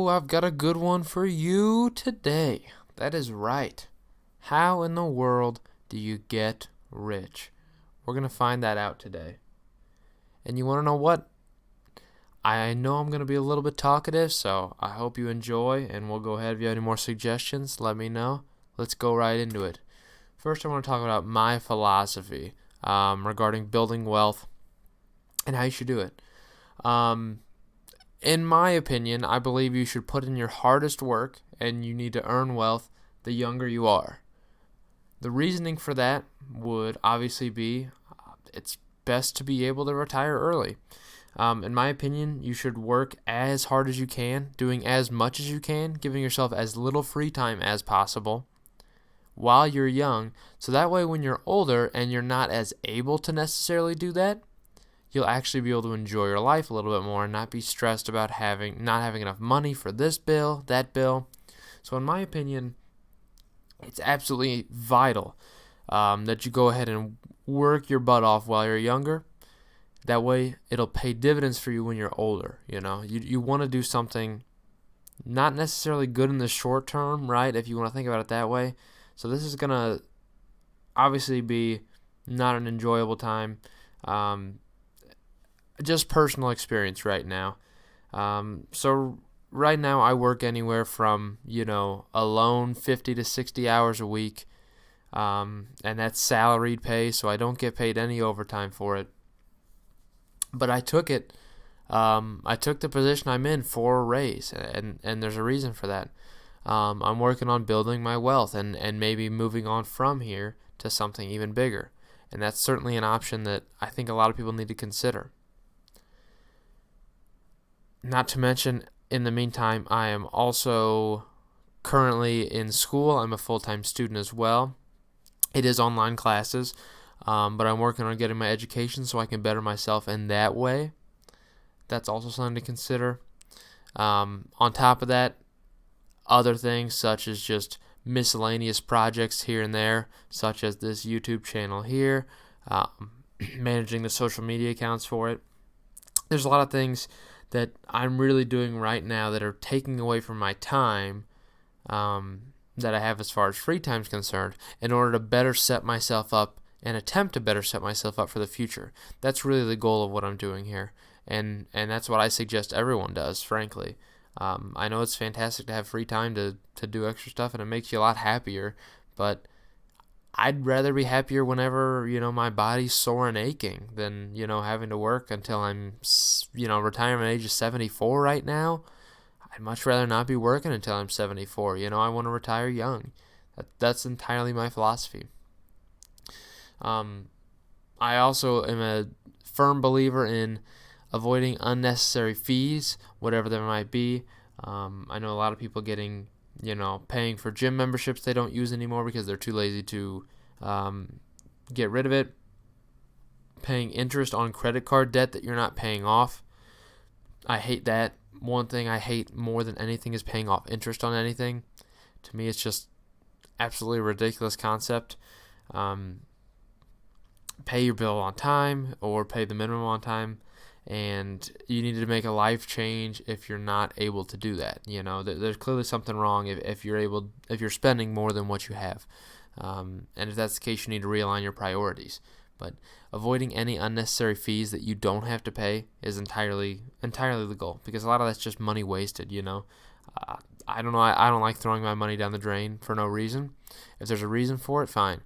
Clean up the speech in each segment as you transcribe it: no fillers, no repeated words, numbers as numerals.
I've got a good one for you today. That is right. How in the world do you get rich? We're going to find that out today. And you want to know what? I know I'm going to be a little bit talkative, so I hope you enjoy, and we'll go ahead. If you have any more suggestions, let me know. Let's go right into it. First, I want to talk about my philosophy regarding building wealth and how you should do it. In my opinion, I believe you should put in your hardest work, and you need to earn wealth the younger you are. The reasoning for that would obviously be it's best to be able to retire early. In my opinion, you should work as hard as you can, doing as much as you can, giving yourself as little free time as possible while you're young, so that way when you're older and you're not as able to necessarily do that, you'll actually be able to enjoy your life a little bit more and not be stressed about not having enough money for this bill, that bill. So in my opinion, it's absolutely vital that you go ahead and work your butt off while you're younger. That way it'll pay dividends for you when you're older. You want to do something not necessarily good in the short term, right? If you want to think about it that way. So this is going to obviously be not an enjoyable time. Just personal experience right now. So right now I work anywhere from, alone 50 to 60 hours a week. And that's salaried pay, so I don't get paid any overtime for it. But I took it. I took the position I'm in for a raise, and there's a reason for that. I'm working on building my wealth and maybe moving on from here to something even bigger. And that's certainly an option that I think a lot of people need to consider. Not to mention, in the meantime, I am also currently in school. I'm a full-time student as well. It is online classes, but I'm working on getting my education so I can better myself in that way. That's also something to consider. On top of that, other things such as just miscellaneous projects here and there, such as this YouTube channel here, managing the social media accounts for it. There's a lot of things that I'm really doing right now that are taking away from my time that I have as far as free time is concerned in order to better set myself up and attempt to better set myself up for the future. That's really the goal of what I'm doing here, and that's what I suggest everyone does, frankly. I know it's fantastic to have free time to do extra stuff, and it makes you a lot happier, but I'd rather be happier whenever, my body's sore and aching than, having to work until I'm, retirement age is 74 right now. I'd much rather not be working until I'm 74. I want to retire young. That's entirely my philosophy. I also am a firm believer in avoiding unnecessary fees, whatever there might be. I know a lot of people getting paying for gym memberships they don't use anymore because they're too lazy to get rid of it. Paying interest on credit card debt that you're not paying off. I hate that. One thing I hate more than anything is paying off interest on anything. To me, it's just absolutely ridiculous concept. Pay your bill on time or pay the minimum on time. And you need to make a life change if you're not able to do that. There's clearly something wrong if you're spending more than what you have. And if that's the case, you need to realign your priorities. But avoiding any unnecessary fees that you don't have to pay is entirely the goal, because a lot of that's just money wasted. I don't know. I don't like throwing my money down the drain for no reason. If there's a reason for it, fine.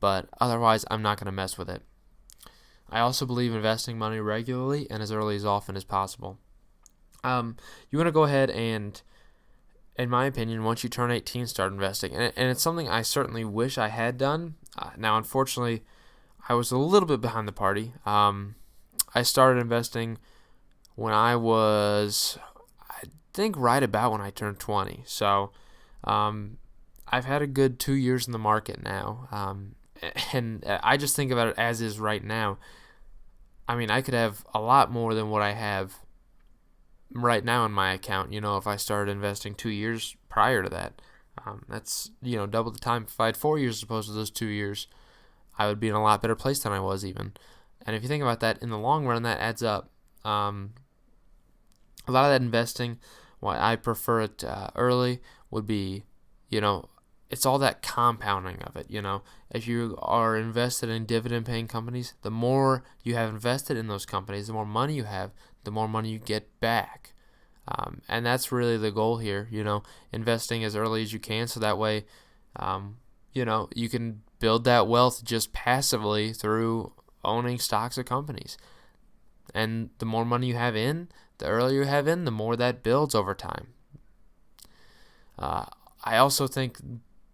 But otherwise, I'm not going to mess with it. I also believe investing money regularly and as early as often as possible. You want to go ahead and, in my opinion, once you turn 18, start investing. And it's something I certainly wish I had done. Now, unfortunately, I was a little bit behind the party. I started investing when I was, I think, right about when I turned 20. So I've had a good 2 years in the market now. And I just think about it as is right now. I mean, I could have a lot more than what I have right now in my account, if I started investing 2 years prior to that. That's, double the time. If I had 4 years as opposed to those 2 years, I would be in a lot better place than I was even. And if you think about that, in the long run, that adds up. A lot of that investing why I prefer it early would be, you know, it's all that compounding of it. If you are invested in dividend paying companies, the more you have invested in those companies, the more money you have, the more money you get back. And that's really the goal here, investing as early as you can so that way, you can build that wealth just passively through owning stocks of companies. And the more money you have in, the earlier you have in, the more that builds over time. I also think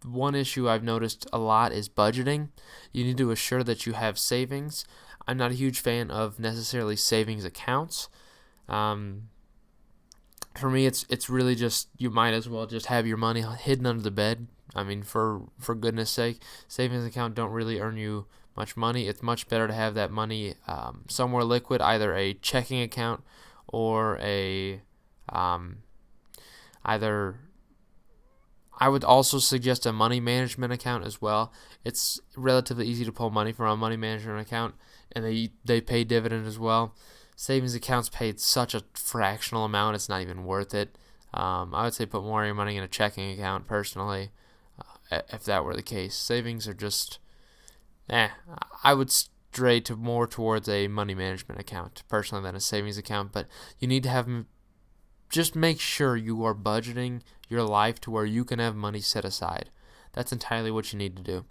one issue I've noticed a lot is budgeting. You need to assure that you have savings. I'm not a huge fan of necessarily savings accounts. For me, it's really just, you might as well just have your money hidden under the bed. I mean, for goodness sake, savings account don't really earn you much money. It's much better to have that money somewhere liquid, either a checking account or either. I would also suggest a money management account as well. It's relatively easy to pull money from a money management account, and they pay dividend as well. Savings accounts paid such a fractional amount, it's not even worth it. I would say put more of your money in a checking account personally, if that were the case. Savings are just, I would stray more towards a money management account personally than a savings account, but you need to have just make sure you are budgeting your life to where you can have money set aside. That's entirely what you need to do.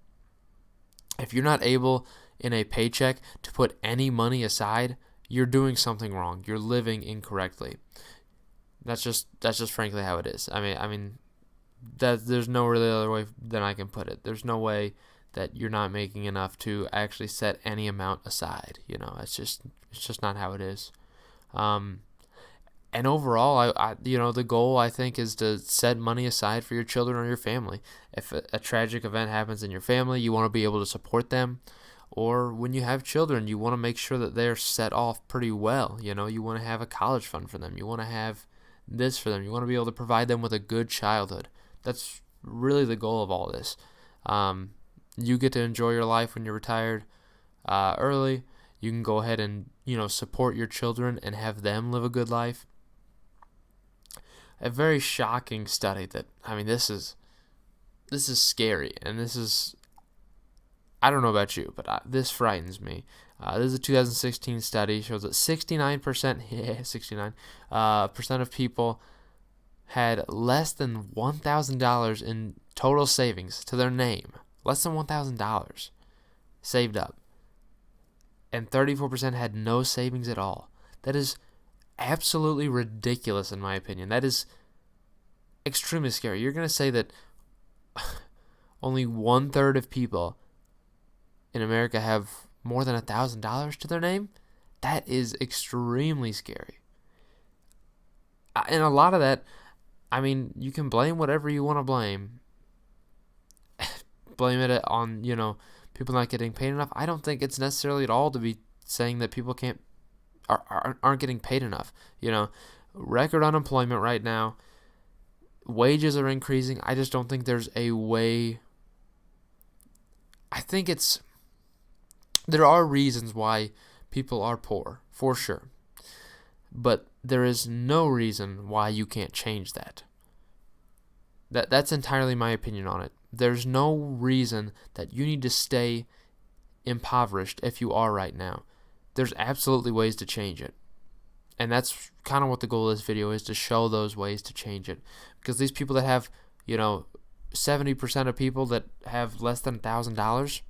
If you're not able in a paycheck to put any money aside, you're doing something wrong. You're living incorrectly. That's just frankly how it is. I mean that there's no really other way than I can put it. There's no way that you're not making enough to actually set any amount aside. It's just not how it is. And overall, the goal, I think, is to set money aside for your children or your family. If a tragic event happens in your family, you want to be able to support them. Or when you have children, you want to make sure that they're set off pretty well. You want to have a college fund for them. You want to have this for them. You want to be able to provide them with a good childhood. That's really the goal of all this. You get to enjoy your life when you're retired early. You can go ahead and, support your children and have them live a good life. A very shocking study this is scary, and this is, I don't know about you, but this frightens me. This is a 2016 study, shows that 69% percent of people had less than $1,000 in total savings to their name. Less than $1,000 saved up. And 34% had no savings at all. That is absolutely ridiculous in my opinion. That is extremely scary. You're going to say that only 1/3 of people in America have more than $1,000 to their name? That is extremely scary. And a lot of that, you can blame whatever you want to blame. Blame it on, people not getting paid enough. I don't think it's necessarily at all to be saying that people aren't getting paid enough. Record unemployment right now. Wages are increasing. I just don't think there's a way. I think there are reasons why people are poor, for sure. But there is no reason why you can't change that. That's entirely my opinion on it. There's no reason that you need to stay impoverished if you are right now. There's absolutely ways to change it. And that's kind of what the goal of this video is, to show those ways to change it. Because these people that have, 70% of people that have less than $1,000,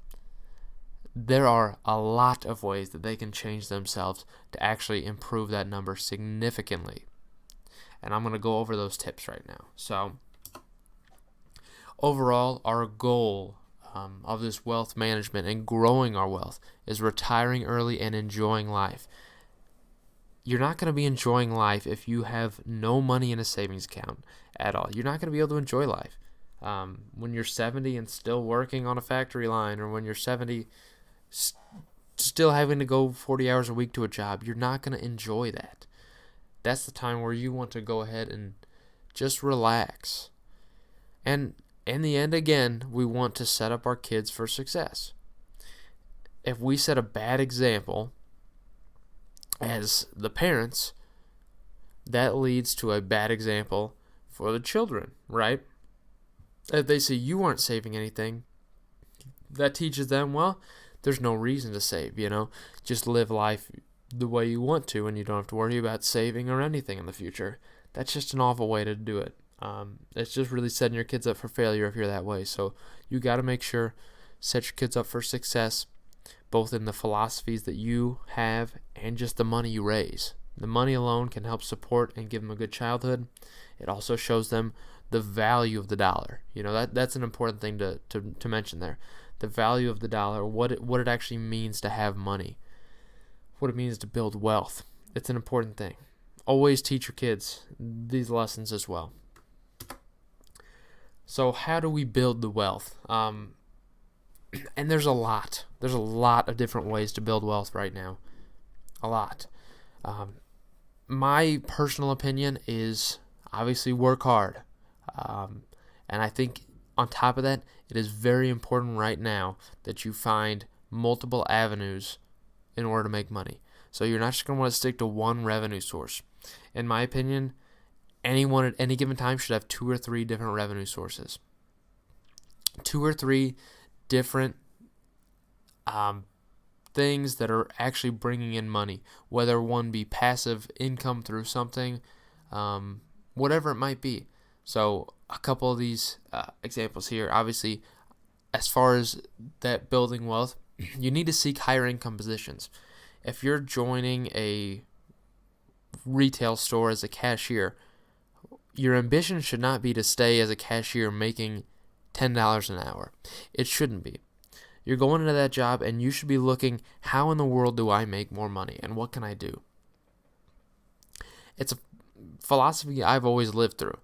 there are a lot of ways that they can change themselves to actually improve that number significantly. And I'm going to go over those tips right now. So, overall, our goal of this wealth management and growing our wealth is retiring early and enjoying life. You're not going to be enjoying life if you have no money in a savings account at all. You're not going to be able to enjoy life. When you're 70 and still working on a factory line, or when you're 70 still having to go 40 hours a week to a job, you're not going to enjoy that. That's the time where you want to go ahead and just relax. And in the end, again, we want to set up our kids for success. If we set a bad example as the parents, that leads to a bad example for the children, right? If they see you aren't saving anything, that teaches them, well, there's no reason to save, just live life the way you want to, and you don't have to worry about saving or anything in the future. That's just an awful way to do it. It's just really setting your kids up for failure if you're that way. So you got to make sure, set your kids up for success, both in the philosophies that you have and just the money you raise. The money alone can help support and give them a good childhood. It also shows them the value of the dollar. That's an important thing to mention there. The value of the dollar, what it actually means to have money, what it means to build wealth. It's an important thing. Always teach your kids these lessons as well. So how do we build the wealth? And there's a lot. There's a lot of different ways to build wealth right now. A lot. My personal opinion is obviously work hard. And I think on top of that, it is very important right now that you find multiple avenues in order to make money. So you're not just going to want to stick to one revenue source. In my opinion, anyone at any given time should have 2 or 3 different revenue sources. 2 or 3 different things that are actually bringing in money, whether one be passive income through something, whatever it might be. So a couple of these examples here. Obviously, as far as that building wealth, you need to seek higher income positions. If you're joining a retail store as a cashier, your ambition should not be to stay as a cashier making $10 an hour. It shouldn't be. You're going into that job and you should be looking, how in the world do I make more money and what can I do? It's a philosophy I've always lived through.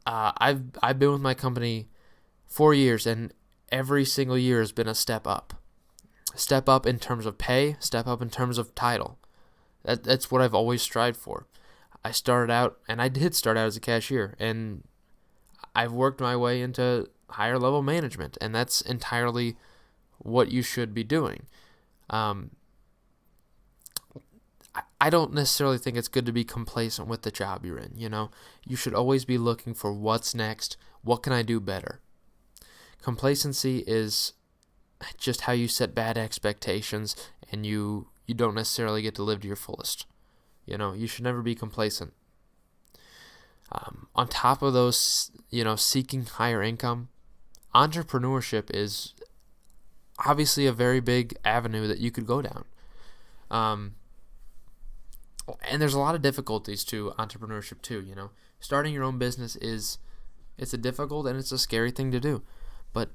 I've been with my company 4 years, and every single year has been a step up. Step up in terms of pay, step up in terms of title. That's what I've always strived for. I started out, and I did start out as a cashier, and I've worked my way into higher level management, and that's entirely what you should be doing. I don't necessarily think it's good to be complacent with the job you're in, You should always be looking for what's next, what can I do better. Complacency is just how you set bad expectations, and you don't necessarily get to live to your fullest. You should never be complacent. On top of those, seeking higher income, entrepreneurship is obviously a very big avenue that you could go down. And there's a lot of difficulties to entrepreneurship too, Starting your own business it's a difficult and it's a scary thing to do. But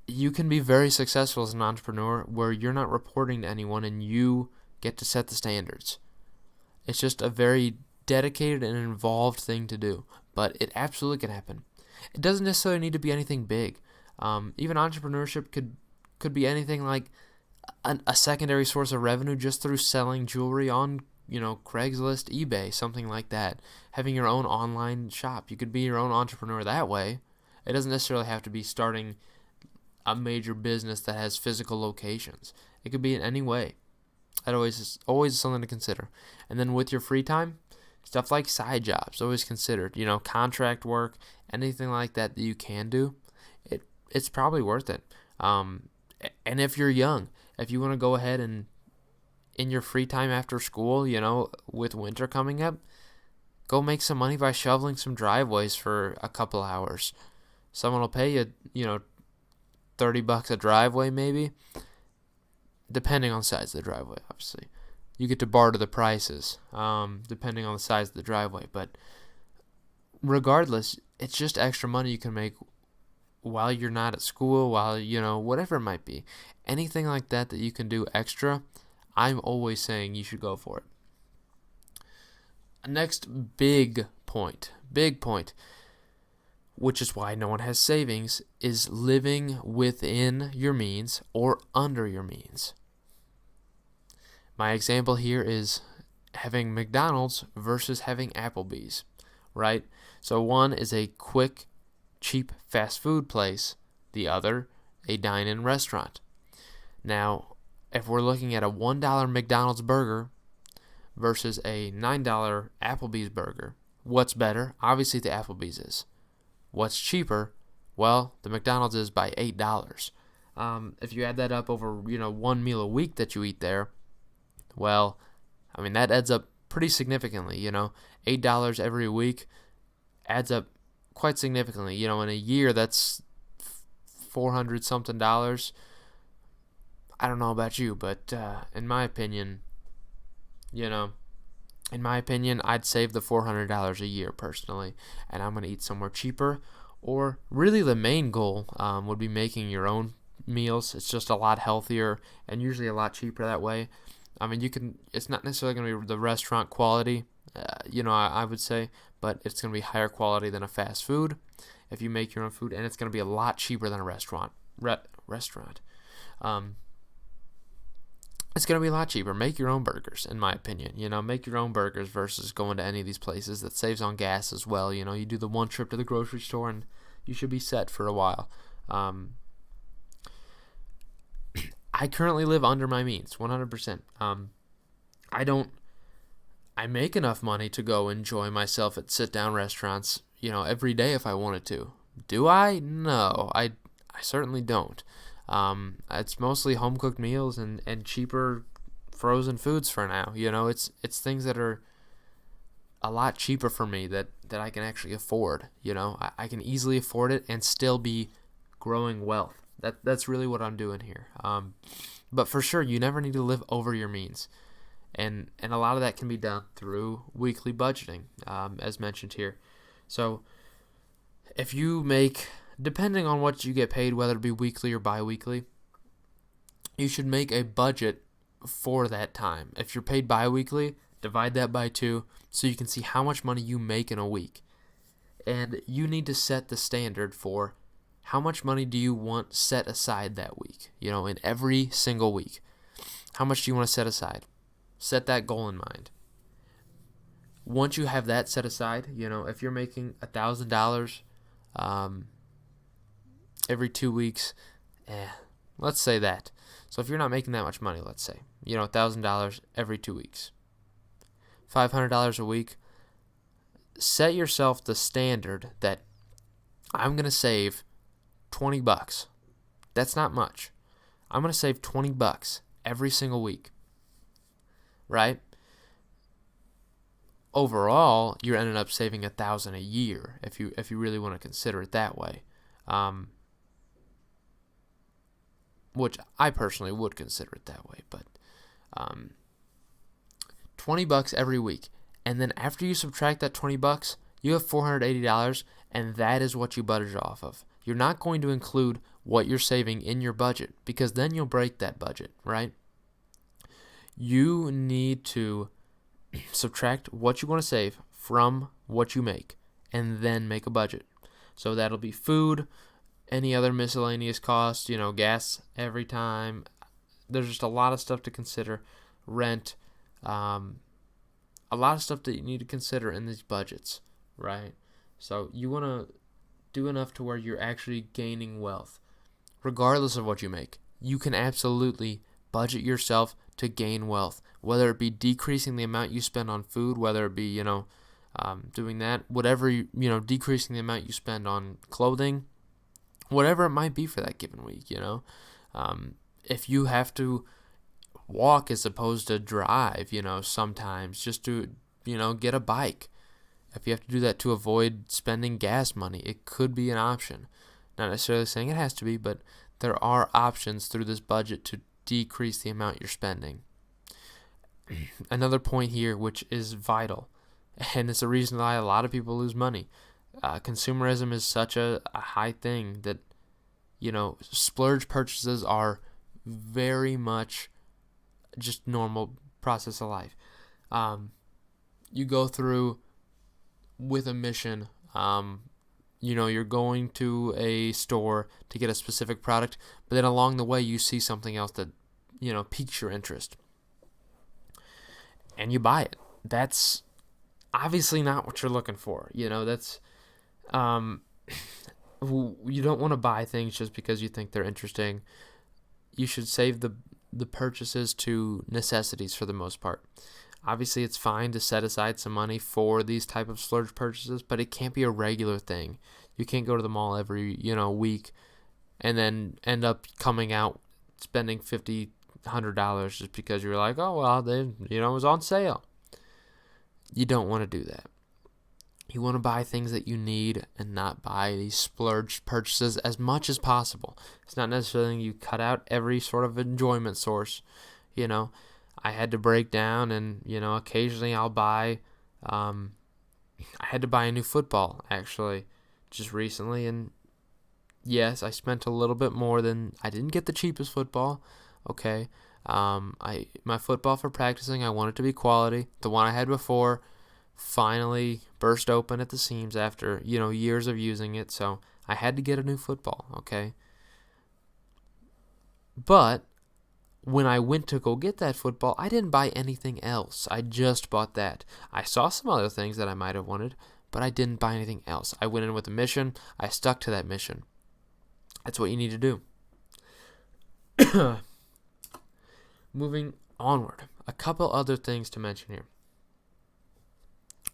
you can be very successful as an entrepreneur where you're not reporting to anyone and you get to set the standards. It's just a very dedicated and involved thing to do, but it absolutely can happen. It doesn't necessarily need to be anything big. Even entrepreneurship could be anything like a secondary source of revenue just through selling jewelry on, Craigslist, eBay, something like that. Having your own online shop. You could be your own entrepreneur that way. It doesn't necessarily have to be starting a major business that has physical locations. It could be in any way. That always something to consider. And then with your free time, stuff like side jobs, always considered. Contract work, anything like that you can do, it's probably worth it. And if you're young, if you want to go ahead and in your free time after school, with winter coming up, go make some money by shoveling some driveways for a couple hours. Someone will pay you, $30 a driveway maybe, depending on the size of the driveway, obviously. You get to barter the prices, depending on the size of the driveway. But regardless, it's just extra money you can make while you're not at school, while, whatever it might be. Anything like that you can do extra, I'm always saying you should go for it. Next big point, which is why no one has savings, is living within your means or under your means. My example here is having McDonald's versus having Applebee's, right? So one is a quick, cheap fast food place, the other a dine-in restaurant. Now, if we're looking at a $1 McDonald's burger versus a $9 Applebee's burger. What's better? Obviously the Applebee's is. What's cheaper? Well, the McDonald's is by $8. If you add that up over, one meal a week that you eat there, well, I mean, that adds up pretty significantly, $8 every week adds up quite significantly. In a year, that's 400 something dollars. I don't know about you, but in my opinion, I'd save the $400 a year personally, and I'm going to eat somewhere cheaper. Or really the main goal would be making your own meals. It's just a lot healthier and usually a lot cheaper that way. I mean, it's not necessarily going to be the restaurant quality, I would say, but it's going to be higher quality than a fast food if you make your own food, and it's going to be a lot cheaper than a restaurant. It's going to be a lot cheaper. Make your own burgers, in my opinion. Make your own burgers versus going to any of these places. That saves on gas as well. You do the one trip to the grocery store and you should be set for a while. I currently live under my means, 100%. I make enough money to go enjoy myself at sit-down restaurants, every day if I wanted to. Do I? No, I certainly don't. It's mostly home-cooked meals and cheaper frozen foods for now. It's things that are a lot cheaper for me that I can actually afford. I can easily afford it and still be growing wealth. That's really what I'm doing here. But for sure, you never need to live over your means. And a lot of that can be done through weekly budgeting, as mentioned here. So if you make, depending on what you get paid, whether it be weekly or bi-weekly, you should make a budget for that time. If you're paid bi-weekly, divide that by 2 so you can see how much money you make in a week. And you need to set the standard for how much money do you want set aside that week, in every single week. How much do you want to set aside? Set that goal in mind. Once you have that set aside, if you're making $1,000 every 2 weeks, let's say that. So if you're not making that much money, let's say, $1,000 every 2 weeks, $500 a week, set yourself the standard that I'm going to save $20. That's not much. I'm going to save $20 every single week, right? Overall, you're ending up saving $1,000 a year if you really want to consider it that way, which I personally would consider it that way. But $20 every week, and then after you subtract that $20, you have $480, and that is what you budget off of. You're not going to include what you're saving in your budget because then you'll break that budget, right? You need to subtract what you want to save from what you make and then make a budget. So that'll be food, any other miscellaneous costs, gas every time. There's just a lot of stuff to consider. Rent, a lot of stuff that you need to consider in these budgets, right? So you want to do enough to where you're actually gaining wealth. Regardless of what you make, you can absolutely budget yourself to gain wealth, whether it be decreasing the amount you spend on food, whether it be, doing that, whatever, decreasing the amount you spend on clothing, whatever it might be for that given week, if you have to walk as opposed to drive, sometimes just to, get a bike. If you have to do that to avoid spending gas money, it could be an option. Not necessarily saying it has to be, but there are options through this budget to decrease the amount you're spending. Another point here, which is vital, and it's the reason why a lot of people lose money. Consumerism is such a high thing that, splurge purchases are very much just normal process of life. You go through with a mission. You're going to a store to get a specific product, but then along the way you see something else that, piques your interest. And you buy it. That's obviously not what you're looking for. That's, you don't want to buy things just because you think they're interesting. You should save the purchases to necessities for the most part. Obviously, it's fine to set aside some money for these type of splurge purchases, but it can't be a regular thing. You can't go to the mall every, week and then end up coming out spending $100 just because you're like, oh, well, it was on sale. You don't want to do that. You want to buy things that you need and not buy these splurge purchases as much as possible. It's not necessarily you cut out every sort of enjoyment source. I had to break down and, occasionally I'll buy, I had to buy a new football actually just recently. And yes, I spent a little bit more I didn't get the cheapest football. Okay. My football for practicing, I want it to be quality. The one I had before finally burst open at the seams after, years of using it. So I had to get a new football. Okay. But when I went to go get that football, I didn't buy anything else. I just bought that. I saw some other things that I might have wanted, but I didn't buy anything else. I went in with a mission. I stuck to that mission. That's what you need to do. Moving onward, a couple other things to mention here.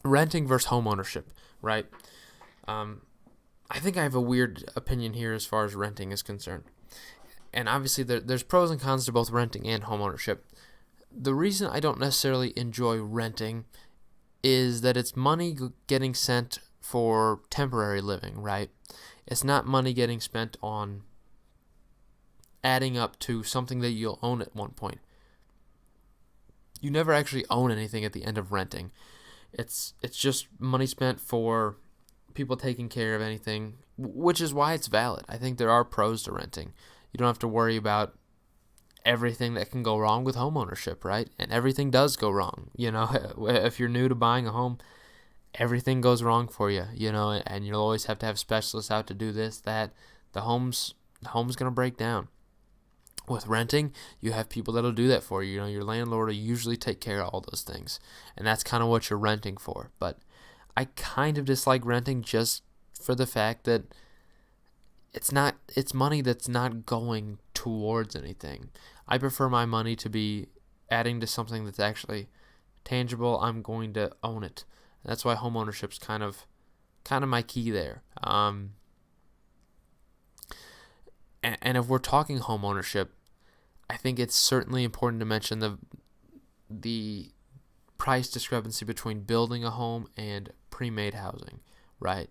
Renting versus home ownership, right? I think I have a weird opinion here as far as renting is concerned. And obviously there's pros and cons to both renting and home ownership. The reason I don't necessarily enjoy renting is that it's money getting sent for temporary living, right? It's not money getting spent on adding up to something that you'll own at one point. You never actually own anything at the end of renting. It's just money spent for people taking care of anything, which is why it's valid. I think there are pros to renting. You don't have to worry about everything that can go wrong with home ownership, right? And everything does go wrong. If you're new to buying a home, everything goes wrong for you, and you'll always have to have specialists out to do this, that. The home's going to break down. With renting, you have people that'll do that for you. Your landlord will usually take care of all those things. And that's kind of what you're renting for. But I kind of dislike renting just for the fact that it's money that's not going towards anything. I prefer my money to be adding to something that's actually tangible. I'm going to own it. That's why home ownership's kind of my key there. And if we're talking home ownership, I think it's certainly important to mention the price discrepancy between building a home and pre-made housing, right?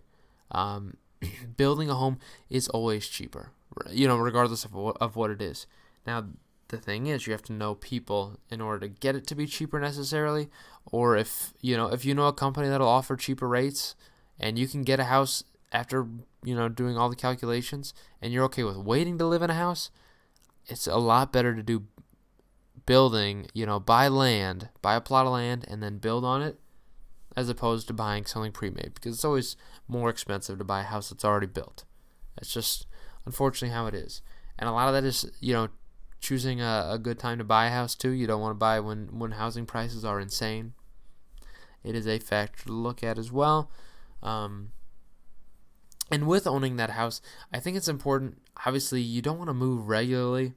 Building a home is always cheaper, regardless of what it is. Now, the thing is, you have to know people in order to get it to be cheaper necessarily, or if you know a company that'll offer cheaper rates, and you can get a house after doing all the calculations, and you're okay with waiting to live in a house, it's a lot better to do building, buy a plot of land, and then build on it, as opposed to buying something pre-made, because it's always more expensive to buy a house that's already built. That's just unfortunately how it is. And a lot of that is, choosing a good time to buy a house too. You don't want to buy when housing prices are insane. It is a factor to look at as well. And with owning that house, I think it's important. Obviously, you don't want to move regularly.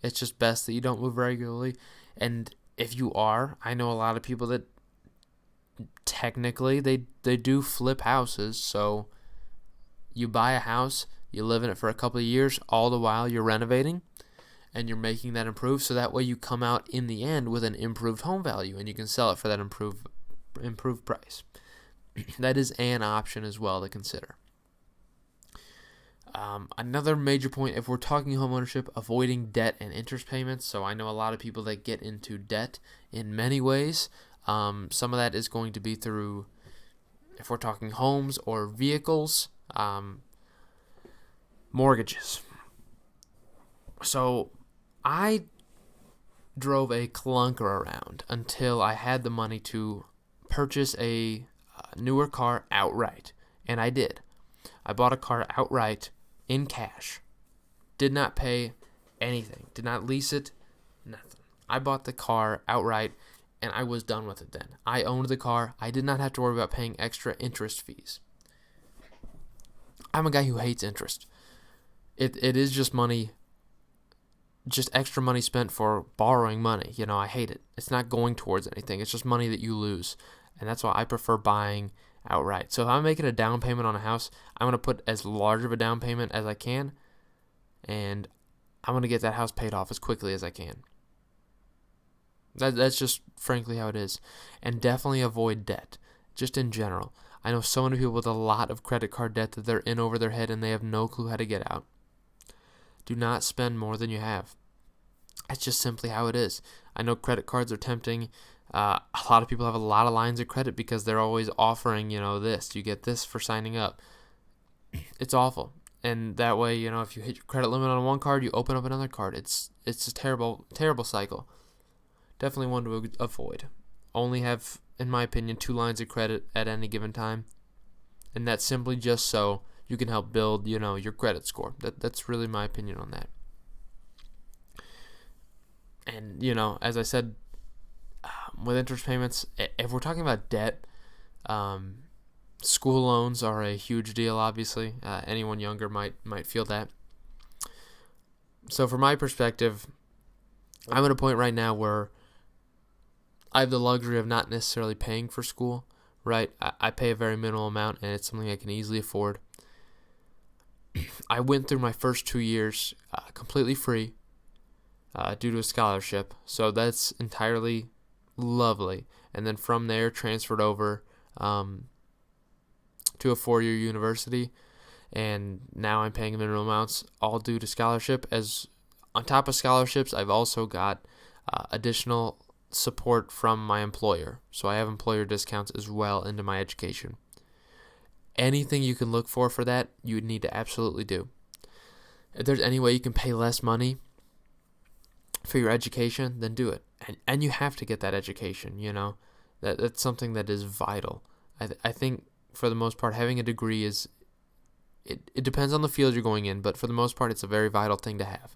It's just best that you don't move regularly. And if you are, I know a lot of people that technically they do flip houses. So you buy a house, you live in it for a couple of years, all the while you're renovating, and you're making that improve. So that way you come out in the end with an improved home value, and you can sell it for that improved price. That is an option as well to consider. Another major point, if we're talking homeownership, avoiding debt and interest payments. So I know a lot of people that get into debt in many ways. Some of that is going to be through, if we're talking homes or vehicles, mortgages. So I drove a clunker around until I had the money to purchase a newer car outright. And I did. I bought a car outright in cash. Did not pay anything. Did not lease it. Nothing. I bought the car outright, and I was done with it then. I owned the car. I did not have to worry about paying extra interest fees. I'm a guy who hates interest. It is just money just extra money spent for borrowing money. I hate it. It's not going towards anything. It's just money that you lose. And that's why I prefer buying outright. So if I'm making a down payment on a house, I'm going to put as large of a down payment as I can, and I'm going to get that house paid off as quickly as I can. That's just frankly how it is. And definitely avoid debt, just in general. I know so many people with a lot of credit card debt that they're in over their head and they have no clue how to get out. Do not spend more than you have. That's just simply how it is. I know credit cards are tempting. A lot of people have a lot of lines of credit because they're always offering, this. You get this for signing up. It's awful. And that way, if you hit your credit limit on one card, you open up another card. It's a terrible, terrible cycle. Definitely one to avoid. Only have, in my opinion, 2 lines of credit at any given time. And that's simply just so you can help build, your credit score. That's really my opinion on that. And, as I said, with interest payments, if we're talking about debt, school loans are a huge deal, obviously. Anyone younger might feel that. So from my perspective, I'm at a point right now where I have the luxury of not necessarily paying for school, right? I pay a very minimal amount, and it's something I can easily afford. I went through my first 2 years completely free due to a scholarship, so that's entirely lovely. And then from there, transferred over to a 4-year university, and now I'm paying minimum amounts, all due to scholarship. As on top of scholarships, I've also got additional support from my employer, so I have employer discounts as well into my education. Anything you can look for that, you would need to absolutely do. If there's any way you can pay less money for your education, then do it. And you have to get that education, That's something that is vital. I think for the most part, having a degree is, it depends on the field you're going in, but for the most part, it's a very vital thing to have.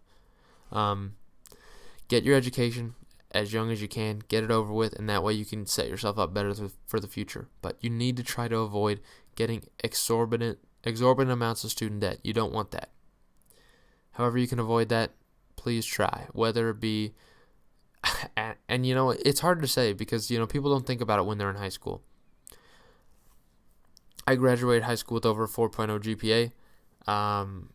Get your education as young as you can, get it over with, and that way you can set yourself up better for the future. But you need to try to avoid getting exorbitant amounts of student debt. You don't want that. However you can avoid that, please try. Whether it be, and it's hard to say because, people don't think about it when they're in high school. I graduated high school with over a 4.0 GPA,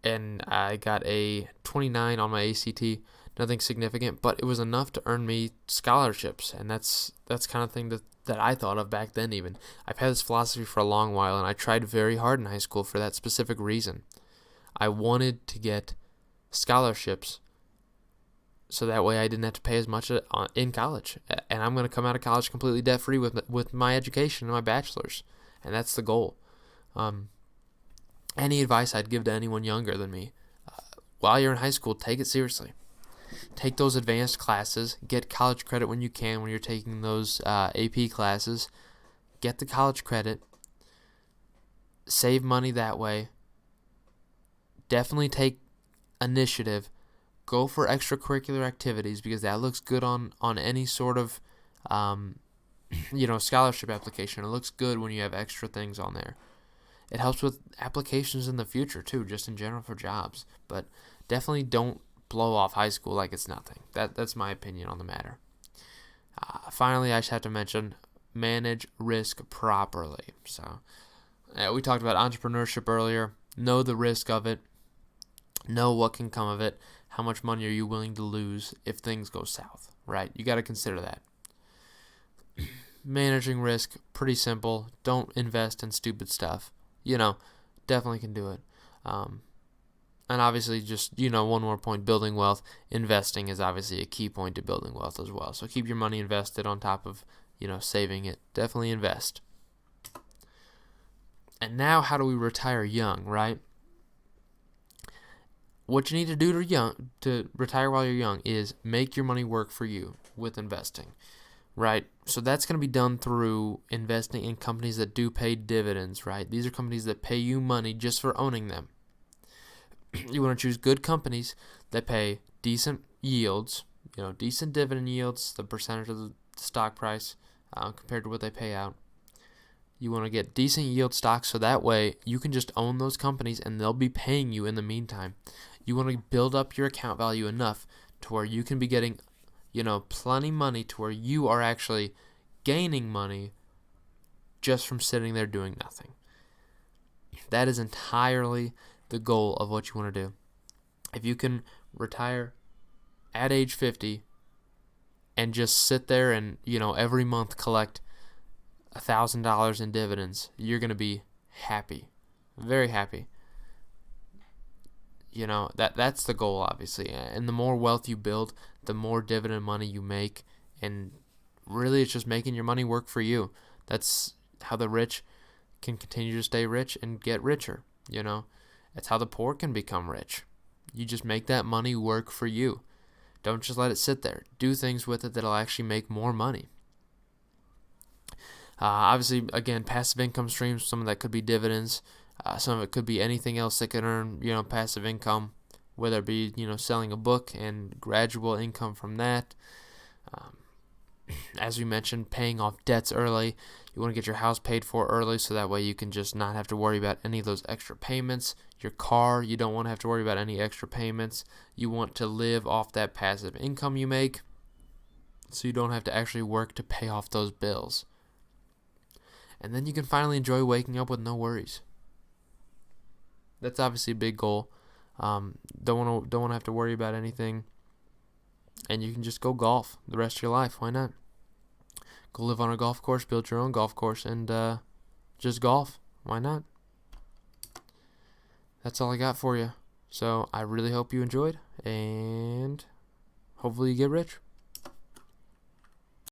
and I got a 29 on my ACT. Nothing significant, but it was enough to earn me scholarships, and that's kind of thing that I thought of back then even. I've had this philosophy for a long while, and I tried very hard in high school for that specific reason. I wanted to get scholarships so that way I didn't have to pay as much in college, and I'm going to come out of college completely debt-free with my education and my bachelor's, and that's the goal. Any advice I'd give to anyone younger than me, while you're in high school, take it seriously. Take those advanced classes. Get college credit when you can when you're taking those AP classes. Get the college credit. Save money that way. Definitely take initiative. Go for extracurricular activities because that looks good on any sort of scholarship application. It looks good when you have extra things on there. It helps with applications in the future too, just in general for jobs. But definitely don't blow off high school like it's nothing. That's my opinion on the matter. Finally, I just have to mention, manage risk properly. So, we talked about entrepreneurship earlier. Know the risk of it. Know what can come of it. How much money are you willing to lose if things go south, right? You got to consider that. Managing risk, pretty simple. Don't invest in stupid stuff. Definitely can do it. And obviously, just, one more point, building wealth. Investing is obviously a key point to building wealth as well. So keep your money invested on top of, saving it. Definitely invest. And now, how do we retire young, right? What you need to do to retire while you're young is make your money work for you with investing, right? So that's going to be done through investing in companies that do pay dividends, right? These are companies that pay you money just for owning them. You want to choose good companies that pay decent yields, decent dividend yields, the percentage of the stock price compared to what they pay out. You want to get decent yield stocks so that way you can just own those companies and they'll be paying you in the meantime. You want to build up your account value enough to where you can be getting, plenty money to where you are actually gaining money just from sitting there doing nothing. That is entirely the goal of what you want to do. If you can retire at age 50 and just sit there and, every month collect $1,000 in dividends, you're going to be happy, very happy. That's the goal, obviously. And the more wealth you build, the more dividend money you make. And really, it's just making your money work for you. That's how the rich can continue to stay rich and get richer. It's how the poor can become rich. You just make that money work for you. Don't just let it sit there. Do things with it that'll actually make more money. Obviously, again, passive income streams, some of that could be dividends. Some of it could be anything else that could earn, passive income, whether it be, selling a book and gradual income from that. As we mentioned, paying off debts early. You want to get your house paid for early so that way you can just not have to worry about any of those extra payments. Your car, you don't want to have to worry about any extra payments. You want to live off that passive income you make so you don't have to actually work to pay off those bills. And then you can finally enjoy waking up with no worries. That's obviously a big goal. Don't want to have to worry about anything. And you can just go golf the rest of your life. Why not? Go live on a golf course, build your own golf course, and just golf. Why not? That's all I got for you. So I really hope you enjoyed, and hopefully you get rich.